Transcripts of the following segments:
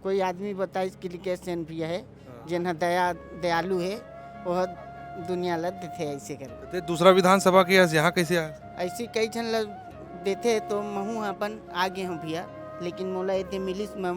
कोई आदमी बता इसके लिए कैसे भी है जिन्हा दयालु है वह दुनिया ला देते ऐसे कर ते दूसरा विधानसभा के यहाँ कैसे आया? ऐसी कई जन ला देते तो महू अपन आगे हूँ भैया, लेकिन मोला इतने मिलिस मैं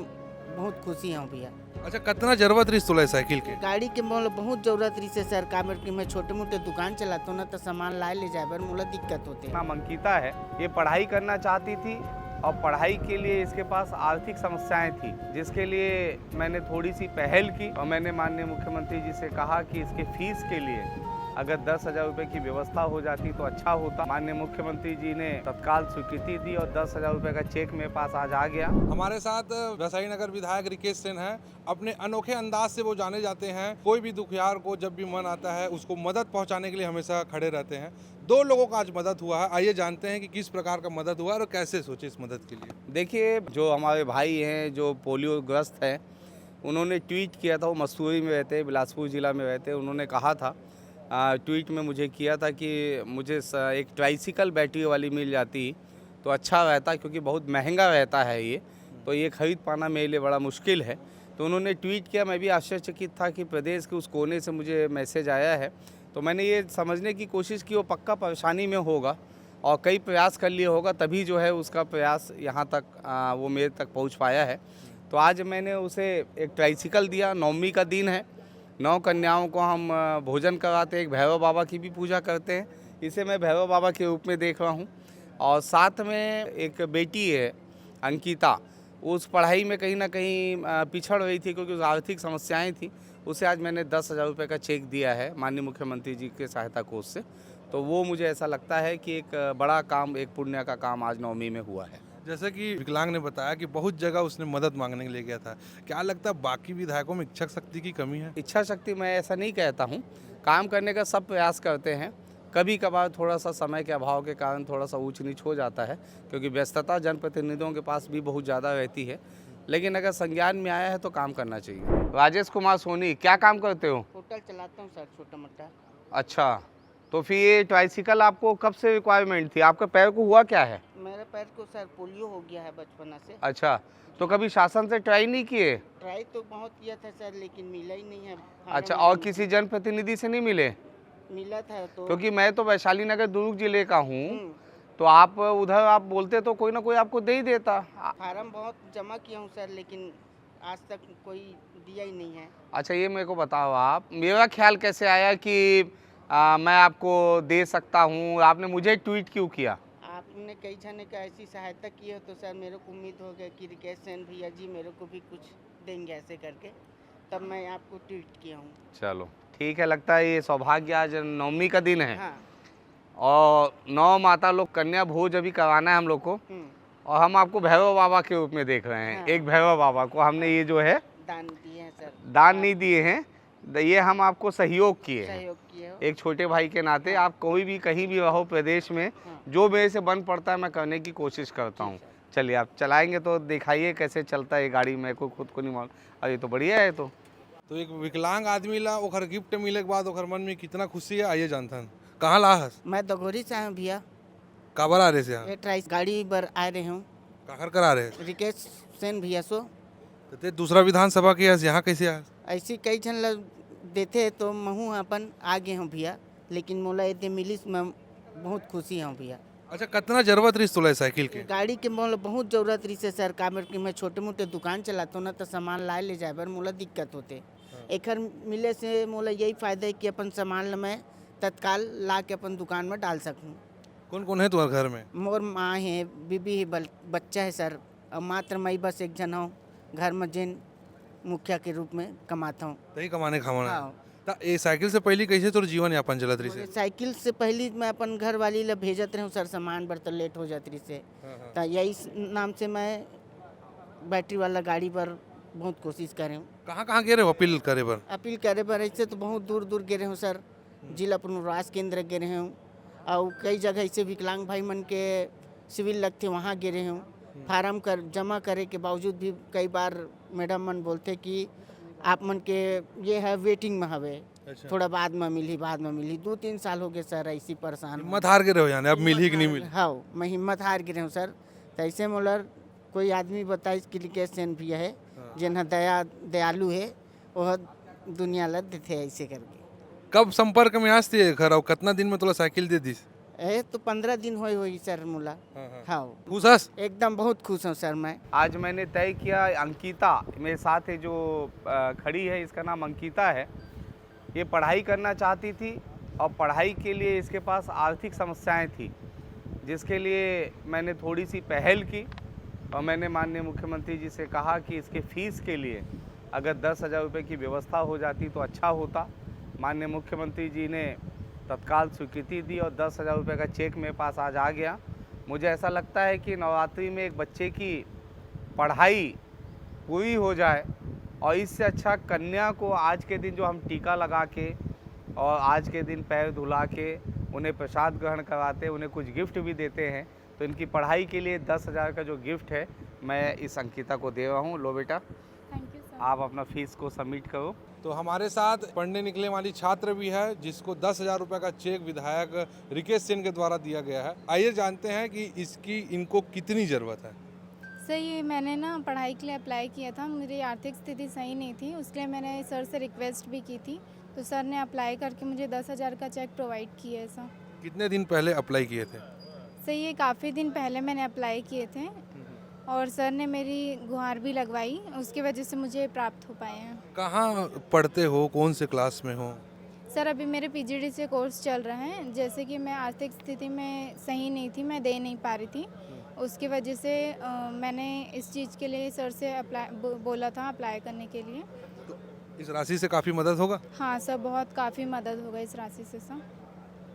बहुत खुशी हूँ भैया। अच्छा, कितना जरूरत रही तोला साइकिल के? गाड़ी के मोला बहुत जरूरत रही से सर, का कि मैं छोटे मोटे दुकान चलाता हूँ ना, तो सामान लाए ले जाए बर मोला दिक्कत होते। नाम अंकिता है, ये पढ़ाई करना चाहती थी और पढ़ाई के लिए इसके पास आर्थिक समस्याएं थी, जिसके लिए मैंने थोड़ी सी पहल की और मैंने माननीय मुख्यमंत्री जी से कहा कि इसके फीस के लिए अगर 10,000 रुपये की व्यवस्था हो जाती तो अच्छा होता। माननीय मुख्यमंत्री जी ने तत्काल स्वीकृति दी और 10,000 रुपये का चेक मेरे पास आज आ गया। हमारे साथ वैशाली नगर विधायक रिकेश सेन हैं। अपने अनोखे अंदाज से वो जाने जाते हैं। कोई भी दुखियार को जब भी मन आता है उसको मदद पहुंचाने के लिए हमेशा खड़े रहते हैं। 2 लोगों का आज मदद हुआ है, आइए जानते हैं कि किस प्रकार का मदद हुआ और कैसे सोचे इस मदद के लिए। देखिए, जो हमारे भाई हैं जो पोलियो ग्रस्त हैं, उन्होंने ट्वीट किया था। वो मसूरी में रहते, बिलासपुर ज़िला में रहते। उन्होंने कहा था, ट्वीट में मुझे किया था कि मुझे एक ट्राइसिकल बैटरी वाली मिल जाती तो अच्छा रहता, क्योंकि बहुत महंगा रहता है ये, तो ये ख़रीद पाना मेरे लिए बड़ा मुश्किल है। तो उन्होंने ट्वीट किया, मैं भी आश्चर्यचकित था कि प्रदेश के उस कोने से मुझे मैसेज आया है। तो मैंने ये समझने की कोशिश की वो पक्का परेशानी में होगा और कई प्रयास कर लिए होगा, तभी जो है उसका प्रयास यहाँ तक वो मेरे तक पहुँच पाया है। तो आज मैंने उसे एक ट्राइसिकल दिया। नवमी का दिन है, 9 कन्याओं को हम भोजन कराते हैं, एक भैरव बाबा की भी पूजा करते हैं। इसे मैं भैरव बाबा के रूप में देख रहा हूँ। और साथ में एक बेटी है अंकिता, उस पढ़ाई में कहीं ना कहीं पिछड़ रही थी क्योंकि आर्थिक समस्याएं थी। उसे आज मैंने 10,000 रुपये का चेक दिया है माननीय मुख्यमंत्री जी के सहायता कोष से। तो वो मुझे ऐसा लगता है कि एक बड़ा काम, एक पुण्य का काम आज नवमी में हुआ है। जैसे कि विकलांग ने बताया कि बहुत जगह उसने मदद मांगने के लिए गया था, क्या लगता है बाकी विधायकों में इच्छा शक्ति की कमी है? इच्छा शक्ति मैं ऐसा नहीं कहता हूँ, काम करने का सब प्रयास करते हैं। कभी कभार थोड़ा सा समय के अभाव के कारण थोड़ा सा ऊंच नीच हो जाता है, क्योंकि व्यस्तता जनप्रतिनिधियों के पास भी बहुत ज़्यादा रहती है। लेकिन अगर संज्ञान में आया है तो काम करना चाहिए। राजेश कुमार सोनी, क्या काम करते हो? होटल चलाता हूँ सर, छोटा मोटा। अच्छा, तो फिर ये ट्राइसिकल आपको कब से रिक्वायरमेंट थी? आपके पैर को हुआ क्या है? मेरे पैर को सर पोलियो हो गया है बचपन से। अच्छा, तो कभी शासन से ट्राई नहीं किए? ट्राई तो बहुत किया था सर, लेकिन मिला ही नहीं है। अच्छा, और किसी जनप्रतिनिधि से नहीं मिले? मिला था तो, क्योंकि मैं तो वैशाली नगर दुर्ग जिले का हूँ, तो आप उधर आप बोलते तो कोई ना कोई आपको दे ही देता। फार्म बहुत जमा किया हूँ सर, लेकिन आज तक कोई दिया ही नहीं है। अच्छा, ये मेरे को बताओ आप, मेरा ख्याल कैसे आया कि मैं आपको दे सकता हूँ? आपने मुझे ट्वीट क्यों किया? आपने कई जने का ऐसी सहायता की हो तो सर मेरे को उम्मीद हो गया कि रिकेश सेन भैया जी मेरे को भी कुछ देंगे ऐसे करके, तब मैं आपको ट्वीट किया हूँ। चलो ठीक है, लगता है ये सौभाग्य। आज नवमी का दिन है। हाँ। और 9 माता लोग कन्या भोज अभी करवाना है हम लोग को, और हम आपको भैरव बाबा के रूप में देख रहे हैं। हाँ। एक भैरव बाबा को हमने ये जो है दान दिए हैं सर। दान नहीं दिए हैं, ये हम आपको सहयोग किए हैं। सहयोग किए हो। एक छोटे भाई के नाते। हाँ। आप कोई भी कहीं भी रहो प्रदेश में, हाँ। जो मेरे से बन पड़ता है मैं करने की कोशिश करता हूँ। चलिए, आप चलाएंगे तो दिखाइए कैसे चलता है ये गाड़ी। मेरे को खुद को नहीं मालूम। अरे ये तो बढ़िया है। तो एक विकलांग आदमी ला ओखर गिफ्ट मिले के बाद ओखर मन में कितना खुशी है, आइए जानता हूँ। कहाँ ला हस? मैं दगोरी से आया हूँ भैया। काबर आ रहे से यहाँ? ये ट्राइस गाड़ी पर आ रहे हूँ। काकर करा रहे? रिकेश सेन भैया सो। तो ते दूसरा विधानसभा के यहाँ कैसे आया? ऐसी कई जन ला देते तो महू अपन आगे हूँ भैया, लेकिन मोला इतने मिलिस मैं बहुत खुशी हूँ भैया। अच्छा, कितना जरूरत रही तोला साइकिल के? गाड़ी के मोला बहुत जरूरत रही से सर, का कि मैं छोटे मोटे दुकान चलाता हूँ ना, तो सामान लाए ले जाए बर मोला दिक्कत होते। एकर मिले से मोला यही फायदा है कि अपन सामान मैं तत्काल ला के अपन दुकान में डाल सकूँ। कौन कौन है तुम्हारे घर में? मोर माँ है, बीबी है, बच्चा है सर, और मात्र मैं बस एक जन हूँ घर में, जिन मुखिया के रूप में कमाता हूँ। तही कमाने खावाना। हाँ। ता ये साइकिल से पहले कैसे तोर जीवन यापन चलत रही से? साइकिल से पहले मैं अपन घर वाली ला भेजत रही हूँ सर, सामान बर तो लेट हो जाती रही से। तो यही नाम से मैं बैटरी वाला गाड़ी पर बहुत कोशिश कर रही हूँ। कहाँ कहाँ गे रहे हो अपील करे बर? अपील करे बर ऐसे तो बहुत दूर दूर गे रहे हूँ सर, जिला पुनर्वास केंद्र गे रहे हूँ, और कई जगह ऐसे विकलांग भाई मन के सिविल लगते वहाँ गे रहे हूँ। फार्म जमा करे के बावजूद भी कई बार मैडम मन बोलते कि आप मन के ये है वेटिंग में हवे। अच्छा। थोड़ा बाद में मिली 2-3 साल हो गए सर, ऐसी परेशान। हिम्मत हार गे रहे हो यानी, अब मिल ही कि नहीं मिली? हाँ, मैं हिम्मत हार गिरे हूँ सर। तो ऐसे मोलर कोई आदमी बता इसके लिए कैसे सेन भी है जिन्हा दयालु है वह दुनिया ला देते ऐसे करके। कब संपर्क में आस्ती घर और कितना दिन में तोला साइकिल दे दिस? तो 15 दिन हुई सर मुला। हाँ खुश हस? एकदम बहुत खुश हूँ सर मैं। आज मैंने तय किया, अंकिता मेरे साथ है जो खड़ी है, इसका नाम अंकिता है। ये पढ़ाई करना चाहती थी और पढ़ाई के लिए इसके पास आर्थिक समस्याएं थी, जिसके लिए मैंने थोड़ी सी पहल की और मैंने माननीय मुख्यमंत्री जी से कहा कि इसके फ़ीस के लिए अगर 10,000 रुपये की व्यवस्था हो जाती तो अच्छा होता। माननीय मुख्यमंत्री जी ने तत्काल स्वीकृति दी और 10,000 रुपये का चेक मेरे पास आज आ गया। मुझे ऐसा लगता है कि नवरात्रि में एक बच्चे की पढ़ाई पूरी हो जाए और इससे अच्छा कन्या को आज के दिन जो हम टीका लगा के और आज के दिन पैर धुला के उन्हें प्रसाद ग्रहण करवाते, उन्हें कुछ गिफ्ट भी देते हैं, तो इनकी पढ़ाई के लिए 10,000 का जो गिफ्ट है मैं इस अंकिता को दे रहा हूँ। लो बेटा, थैंक यू सर। आप अपना फीस को सबमिट करो। तो हमारे साथ पढ़ने निकले वाली छात्र भी है जिसको 10,000 रुपये का चेक विधायक रिकेश सेन के द्वारा दिया गया है। आइए जानते हैं कि इसकी इनको कितनी ज़रूरत है। सर ये मैंने ना पढ़ाई के लिए अप्लाई किया था, मेरी आर्थिक स्थिति सही नहीं थी, उसके लिए मैंने सर से रिक्वेस्ट भी की थी, तो सर ने अप्लाई करके मुझे 10,000 का चेक प्रोवाइड किया है सर। कितने दिन पहले अप्लाई किए थे? सर ये काफ़ी दिन पहले मैंने अप्लाई किए थे और सर ने मेरी गुहार भी लगवाई, उसकी वजह से मुझे प्राप्त हो पाए हैं। कहाँ पढ़ते हो, कौन से क्लास में हो? सर अभी मेरे PGDCA कोर्स चल रहे हैं, जैसे कि मैं आर्थिक स्थिति में सही नहीं थी, मैं दे नहीं पा रही थी, उसकी वजह से मैंने इस चीज़ के लिए सर से बोला था अप्लाई करने के लिए। तो इस राशि से काफ़ी मदद होगा? हाँ सर, बहुत काफ़ी मदद होगा इस राशि से सर।